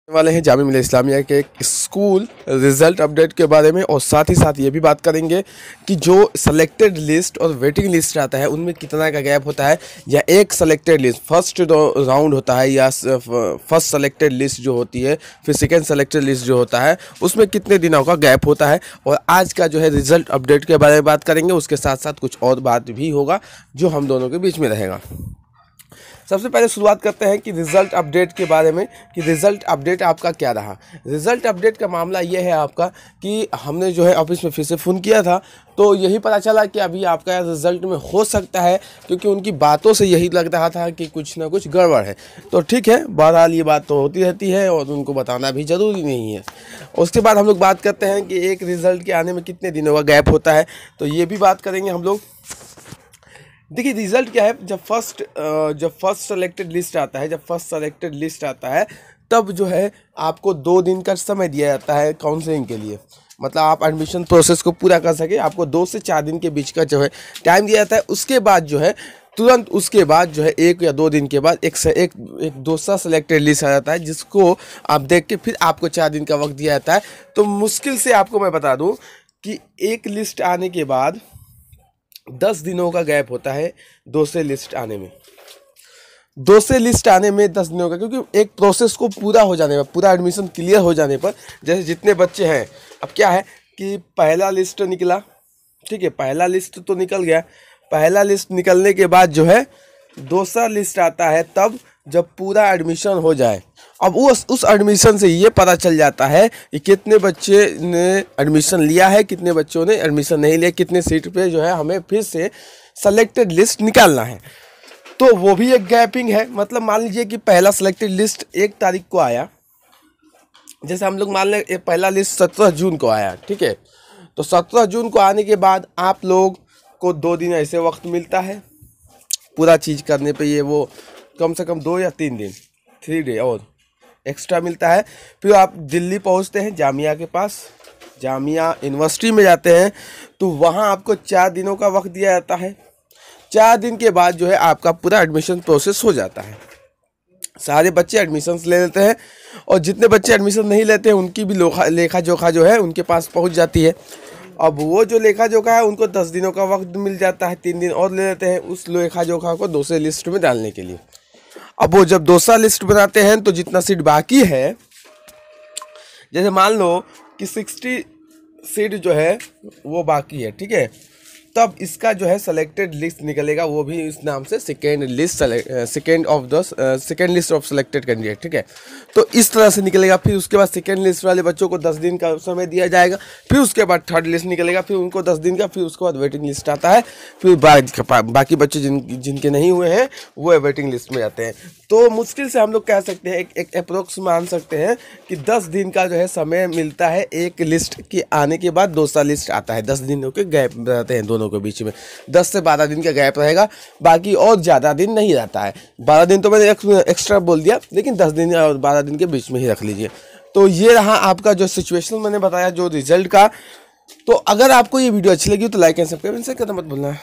वाले हैं जामिया मिल्लिया इस्लामिया के स्कूल रिज़ल्ट अपडेट के बारे में, और साथ ही साथ ये भी बात करेंगे कि जो सेलेक्टेड लिस्ट और वेटिंग लिस्ट आता है उनमें कितना का गैप होता है, या एक सेलेक्टेड लिस्ट फर्स्ट राउंड होता है या फर्स्ट सेलेक्टेड लिस्ट जो होती है फिर सेकेंड सेलेक्टेड लिस्ट जो होता है उसमें कितने दिनों का गैप होता है। और आज का जो है रिज़ल्ट अपडेट के बारे में बात करेंगे, उसके साथ साथ कुछ और बात भी होगा जो हम दोनों के बीच में रहेगा। सबसे पहले शुरुआत करते हैं कि रिज़ल्ट अपडेट के बारे में, कि रिज़ल्ट अपडेट आपका क्या रहा। रिज़ल्ट अपडेट का मामला ये है आपका कि हमने जो है ऑफिस में फिर से फ़ोन किया था तो यही पता चला कि अभी आपका रिज़ल्ट में हो सकता है, क्योंकि उनकी बातों से यही लग रहा था कि कुछ ना कुछ गड़बड़ है। तो ठीक है, बहरहाल ये बात तो होती रहती है और उनको बताना भी ज़रूरी नहीं है। उसके बाद हम लोग बात करते हैं कि एक रिज़ल्ट के आने में कितने दिनों का गैप होता है, तो ये भी बात करेंगे हम लोग। देखिए रिज़ल्ट क्या है, जब फर्स्ट सेलेक्टेड लिस्ट आता है तब जो है आपको 2 दिन का समय दिया जाता है काउंसलिंग के लिए। मतलब आप एडमिशन प्रोसेस को पूरा कर सके आपको 2 से 4 दिन के बीच का जो है टाइम दिया जाता है। उसके बाद जो है तुरंत उसके बाद जो है 1 या 2 दिन के बाद एक दूसरा सेलेक्टेड लिस्ट आ जाता है, जिसको आप देख के फिर आपको 4 दिन का वक्त दिया जाता है। तो मुश्किल से आपको मैं बता दूँ कि एक लिस्ट आने के बाद 10 दिनों का गैप होता है दूसरे लिस्ट आने में। 10 दिनों का, क्योंकि एक प्रोसेस को पूरा हो जाने पर, पूरा एडमिशन क्लियर हो जाने पर, जैसे जितने बच्चे हैं, अब क्या है कि पहला लिस्ट निकला, ठीक है, पहला लिस्ट तो निकल गया। पहला लिस्ट निकलने के बाद जो है दूसरा लिस्ट आता है तब जब पूरा एडमिशन हो जाए। अब उस एडमिशन से ये पता चल जाता है कि कितने बच्चे ने एडमिशन लिया है, कितने बच्चों ने एडमिशन नहीं लिया, कितने सीट पे जो है हमें फिर से सेलेक्टेड लिस्ट निकालना है। तो वो भी एक गैपिंग है। मतलब मान लीजिए कि पहला सेलेक्टेड लिस्ट 1 तारीख को आया, जैसे हम लोग मान लें पहला लिस्ट 17 जून को आया, ठीक है। तो 17 जून को आने के बाद आप लोग को 2 दिन ऐसे वक्त मिलता है पूरा चीज़ करने पे, ये वो कम से कम 2 या 3 दिन 3 डे और एक्स्ट्रा मिलता है। फिर आप दिल्ली पहुंचते हैं जामिया के पास, जामिया यूनिवर्सिटी में जाते हैं, तो वहां आपको 4 दिनों का वक्त दिया जाता है। 4 दिन के बाद जो है आपका पूरा एडमिशन प्रोसेस हो जाता है। सारे बच्चे एडमिशन ले लेते हैं, और जितने बच्चे एडमिशन नहीं लेते हैं उनकी भी लेखा जोखा जो है उनके पास पहुंच जाती है। अब वो जो लेखा जोखा है उनको 10 दिनों का वक्त मिल जाता है, 3 दिन और ले लेते हैं उस लेखा जोखा को दूसरे लिस्ट में डालने के लिए। अब वो जब दूसरा लिस्ट बनाते हैं तो जितना सीट बाकी है, जैसे मान लो कि 60 सीट जो है वो बाकी है, ठीक है, तब इसका जो है सेलेक्टेड लिस्ट निकलेगा, वो भी इस नाम से second list of selected candidate, ठीक है। तो इस तरह से निकलेगा। फिर उसके बाद सेकेंड लिस्ट वाले बच्चों को 10 दिन का समय दिया जाएगा। फिर उसके बाद थर्ड लिस्ट निकलेगा, फिर उनको 10 दिन का, फिर उसके बाद वेटिंग लिस्ट आता है। फिर बाकी बच्चे जिनके नहीं हुए हैं वो वेटिंग लिस्ट में जाते हैं। तो मुश्किल से हम लोग कह सकते हैं, एक अप्रोक्स मान सकते हैं कि 10 दिन का जो है समय मिलता है एक लिस्ट के आने के बाद दूसरा लिस्ट आता है। 10 दिनों के गैप रहते हैं दोनों के बीच में, 10 से 12 दिन का गैप रहेगा, बाकी और ज़्यादा दिन नहीं रहता है। 12 दिन तो मैंने एक्स्ट्रा बोल दिया, लेकिन 10 दिन और 12 दिन के बीच में ही रख लीजिए। तो ये रहा आपका जो सिचुएशन मैंने बताया जो रिजल्ट का। तो अगर आपको ये वीडियो अच्छी लगी तो लाइक एंड सब्सक्राइब करना मत भूलना है।